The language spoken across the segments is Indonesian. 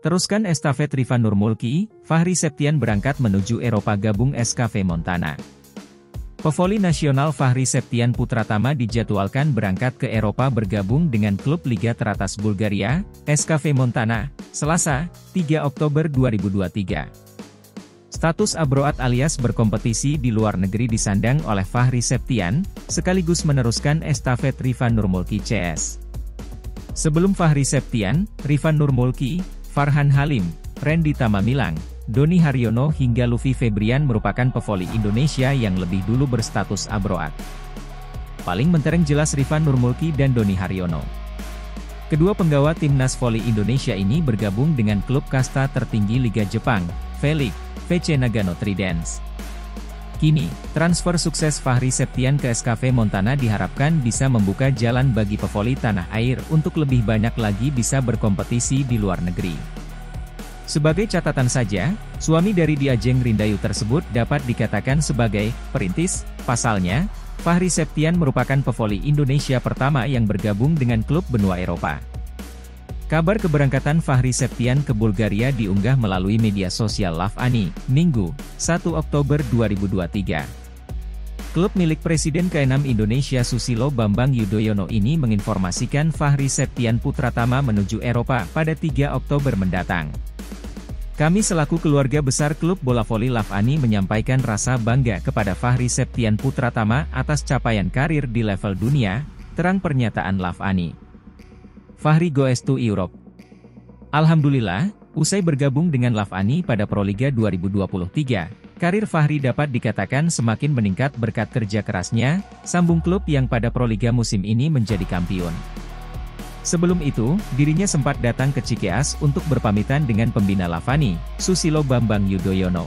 Teruskan estafet Rifan Nurmulki, Fahri Septian berangkat menuju Eropa gabung SKV Montana. Pevoli nasional Fahri Septian Putratama dijadwalkan berangkat ke Eropa bergabung dengan klub Liga Teratas Bulgaria, SKV Montana, Selasa, 3 Oktober 2023. Status abroad alias berkompetisi di luar negeri disandang oleh Fahri Septian, sekaligus meneruskan estafet Rifan Nurmulki CS. Sebelum Fahri Septian, Rifan Nurmulki, Farhan Halim, Randy Tamamilang, Doni Haryono hingga Luffy Febrian merupakan pevoli Indonesia yang lebih dulu berstatus abroad. Paling mentereng jelas Rifan Nurmulki dan Doni Haryono. Kedua penggawa timnas voli Indonesia ini bergabung dengan klub kasta tertinggi Liga Jepang, V-League, VC Nagano Tridents. Kini, transfer sukses Fahri Septian ke SKV Montana diharapkan bisa membuka jalan bagi pevoli tanah air untuk lebih banyak lagi bisa berkompetisi di luar negeri. Sebagai catatan saja, suami dari Diajeng Rindayu tersebut dapat dikatakan sebagai perintis. Pasalnya, Fahri Septian merupakan pevoli Indonesia pertama yang bergabung dengan klub benua Eropa. Kabar keberangkatan Fahri Septian ke Bulgaria diunggah melalui media sosial Love Ani, Minggu, 1 Oktober 2023. Klub milik Presiden ke-6 Indonesia Susilo Bambang Yudhoyono ini menginformasikan Fahri Septian Putratama menuju Eropa pada 3 Oktober mendatang. Kami selaku keluarga besar klub bola voli Love Ani menyampaikan rasa bangga kepada Fahri Septian Putratama atas capaian karir di level dunia, terang pernyataan Love Ani. Fahri goes to Europe. Alhamdulillah, usai bergabung dengan Love Ani pada Proliga 2023, karir Fahri dapat dikatakan semakin meningkat berkat kerja kerasnya, sambung klub yang pada Proliga musim ini menjadi kampiun. Sebelum itu, dirinya sempat datang ke Cikeas untuk berpamitan dengan pembina Love Ani, Susilo Bambang Yudhoyono.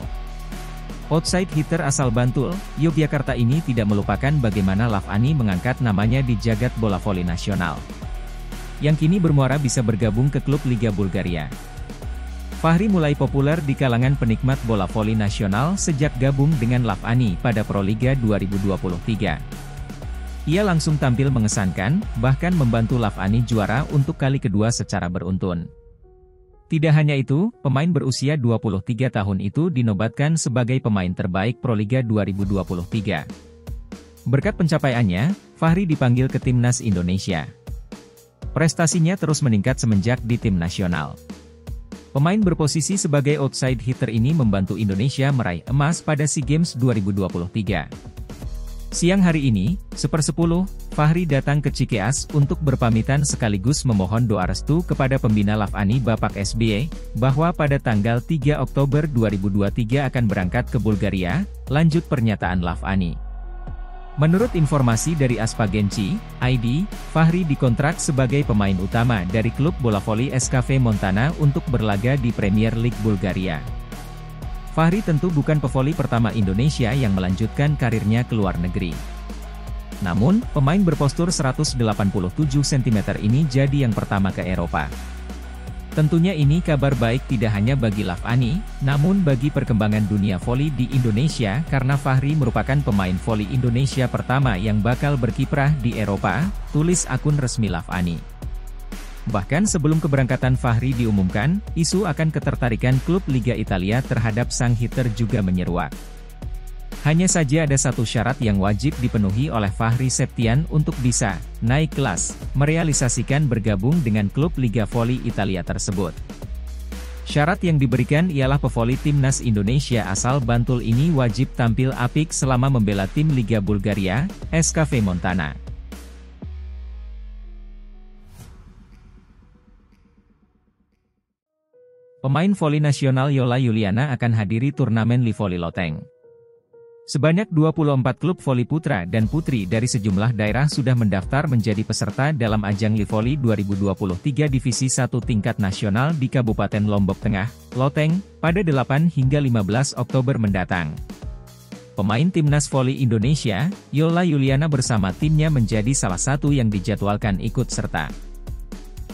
Outside hitter asal Bantul, Yogyakarta ini tidak melupakan bagaimana Love Ani mengangkat namanya di jagat bola voli nasional, yang kini bermuara bisa bergabung ke klub Liga Bulgaria. Fahri mulai populer di kalangan penikmat bola voli nasional sejak gabung dengan Love Ani pada Proliga 2023. Ia langsung tampil mengesankan, bahkan membantu Love Ani juara untuk kali kedua secara beruntun. Tidak hanya itu, pemain berusia 23 tahun itu dinobatkan sebagai pemain terbaik Proliga 2023. Berkat pencapaiannya, Fahri dipanggil ke timnas Indonesia. Prestasinya terus meningkat semenjak di tim nasional. Pemain berposisi sebagai outside hitter ini membantu Indonesia meraih emas pada SEA Games 2023. Siang hari ini, 1/10, Fahri datang ke Cikeas untuk berpamitan sekaligus memohon doa restu kepada pembina Love Ani Bapak SBY, bahwa pada tanggal 3 Oktober 2023 akan berangkat ke Bulgaria, lanjut pernyataan Love Ani. Menurut informasi dari Aspagenci ID, Fahri dikontrak sebagai pemain utama dari klub bola voli SKV Montana untuk berlaga di Premier League Bulgaria. Fahri tentu bukan pevoli pertama Indonesia yang melanjutkan karirnya ke luar negeri. Namun, pemain berpostur 187 cm ini jadi yang pertama ke Eropa. Tentunya ini kabar baik tidak hanya bagi Love Ani, namun bagi perkembangan dunia voli di Indonesia karena Fahri merupakan pemain voli Indonesia pertama yang bakal berkiprah di Eropa, tulis akun resmi Love Ani. Bahkan sebelum keberangkatan Fahri diumumkan, isu akan ketertarikan klub Liga Italia terhadap sang hitter juga menyeruak. Hanya saja ada satu syarat yang wajib dipenuhi oleh Fahri Septian untuk bisa naik kelas, merealisasikan bergabung dengan klub Liga Voli Italia tersebut. Syarat yang diberikan ialah pevoli timnas Indonesia asal Bantul ini wajib tampil apik selama membela tim Liga Bulgaria, SKV Montana. Pemain voli nasional Yola Yuliana akan hadiri turnamen Livoli Loteng. Sebanyak 24 klub voli putra dan putri dari sejumlah daerah sudah mendaftar menjadi peserta dalam ajang Livoli 2023 Divisi 1 tingkat nasional di Kabupaten Lombok Tengah, Loteng, pada 8 hingga 15 Oktober mendatang. Pemain timnas voli Indonesia, Yola Yuliana bersama timnya menjadi salah satu yang dijadwalkan ikut serta.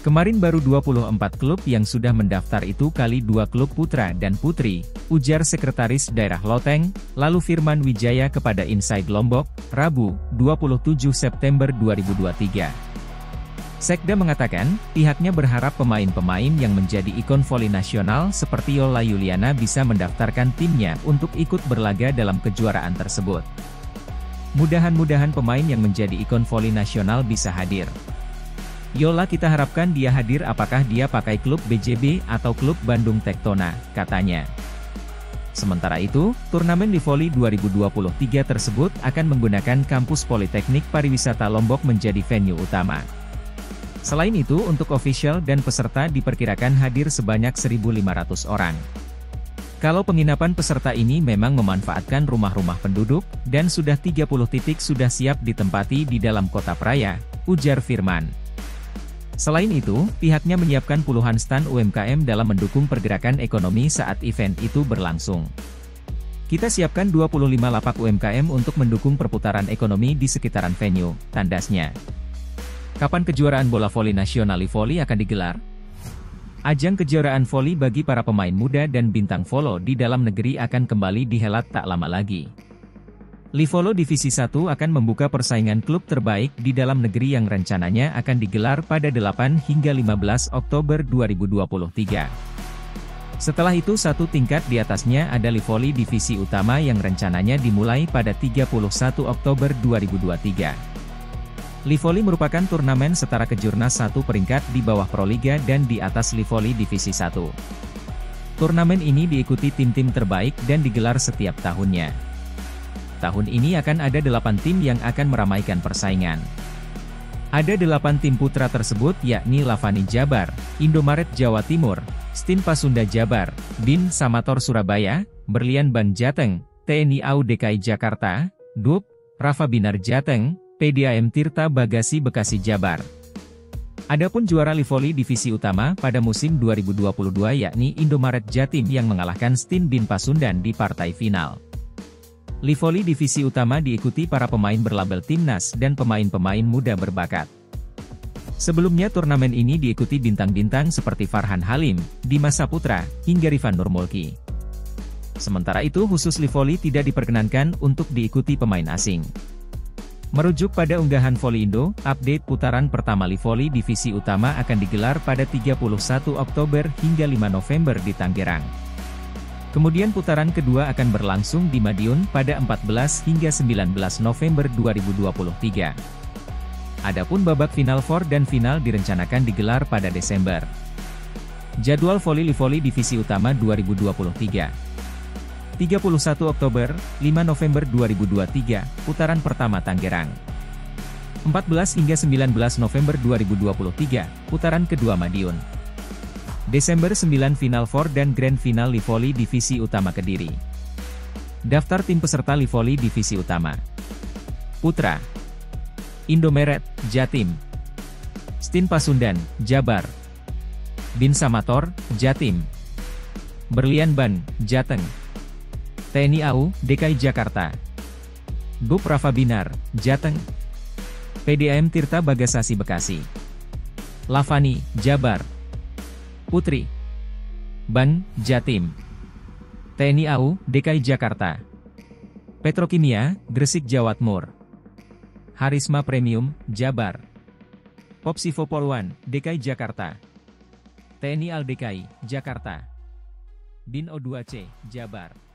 Kemarin baru 24 klub yang sudah mendaftar itu kali 2 klub putra dan putri, ujar Sekretaris Daerah Loteng, lalu Firman Wijaya kepada Inside Lombok, Rabu, 27 September 2023. Sekda mengatakan, pihaknya berharap pemain-pemain yang menjadi ikon voli nasional seperti Yola Yuliana bisa mendaftarkan timnya untuk ikut berlaga dalam kejuaraan tersebut. Mudah-mudahan pemain yang menjadi ikon voli nasional bisa hadir. Yola kita harapkan dia hadir, apakah dia pakai klub BJB atau klub Bandung Tektona, katanya. Sementara itu, turnamen di Voli 2023 tersebut akan menggunakan kampus Politeknik Pariwisata Lombok menjadi venue utama. Selain itu, untuk official dan peserta diperkirakan hadir sebanyak 1.500 orang. Kalau penginapan peserta ini memang memanfaatkan rumah-rumah penduduk, dan sudah 30 titik sudah siap ditempati di dalam kota Praia, ujar Firman. Selain itu, pihaknya menyiapkan puluhan stan UMKM dalam mendukung pergerakan ekonomi saat event itu berlangsung. Kita siapkan 25 lapak UMKM untuk mendukung perputaran ekonomi di sekitaran venue, tandasnya. Kapan kejuaraan bola voli nasional Livoli akan digelar? Ajang kejuaraan voli bagi para pemain muda dan bintang volo di dalam negeri akan kembali dihelat tak lama lagi. Livolo Divisi 1 akan membuka persaingan klub terbaik di dalam negeri yang rencananya akan digelar pada 8 hingga 15 Oktober 2023. Setelah itu satu tingkat di atasnya ada Livoli Divisi Utama yang rencananya dimulai pada 31 Oktober 2023. Livoli merupakan turnamen setara Kejurnas 1 peringkat di bawah Proliga dan di atas Livoli Divisi 1. Turnamen ini diikuti tim-tim terbaik dan digelar setiap tahunnya. Tahun ini akan ada 8 tim yang akan meramaikan persaingan. Ada 8 tim putra tersebut yakni Lavani Jabar, Indomaret Jawa Timur, Stin Pasunda Jabar, Bin Samator Surabaya, Berlian Ban Jateng, TNI AU DKI Jakarta, DUP, Rafa Binar Jateng, PDAM Tirta Bagasi Bekasi Jabar. Adapun juara Livoli Divisi Utama pada musim 2022 yakni Indomaret Jatim yang mengalahkan Stin Bin Pasundan di partai final. Livoli Divisi Utama diikuti para pemain berlabel timnas dan pemain-pemain muda berbakat. Sebelumnya turnamen ini diikuti bintang-bintang seperti Farhan Halim, Dimas Saputra, hingga Rifan Nurmulki. Sementara itu khusus Livoli tidak diperkenankan untuk diikuti pemain asing. Merujuk pada unggahan Voliindo, update putaran pertama Livoli Divisi Utama akan digelar pada 31 Oktober hingga 5 November di Tangerang. Kemudian putaran kedua akan berlangsung di Madiun pada 14 hingga 19 November 2023. Adapun babak final 4 dan final direncanakan digelar pada Desember. Jadwal Voli Livoli Divisi Utama 2023. 31 Oktober, 5 November 2023, putaran pertama Tangerang. 14 hingga 19 November 2023, putaran kedua Madiun. Desember 9 Final 4 dan Grand Final Livoli Divisi Utama Kediri. Daftar tim peserta Livoli Divisi Utama. Putra. Indomaret, Jatim. Stin Pasundan, Jabar. Bin Samator, Jatim. Berlian Ban, Jateng. TNI AU, DKI Jakarta. DUP Rafa Binar, Jateng. PDAM Tirta Bagasasi Bekasi. Lavani, Jabar. Putri. Ban, Jatim. TNI AU, DKI Jakarta. Petrokimia, Gresik Jawa Timur. Harisma Premium, Jabar. Popsivo Poluan, DKI Jakarta. TNI AL DKI, Jakarta. Bin O2C, Jabar.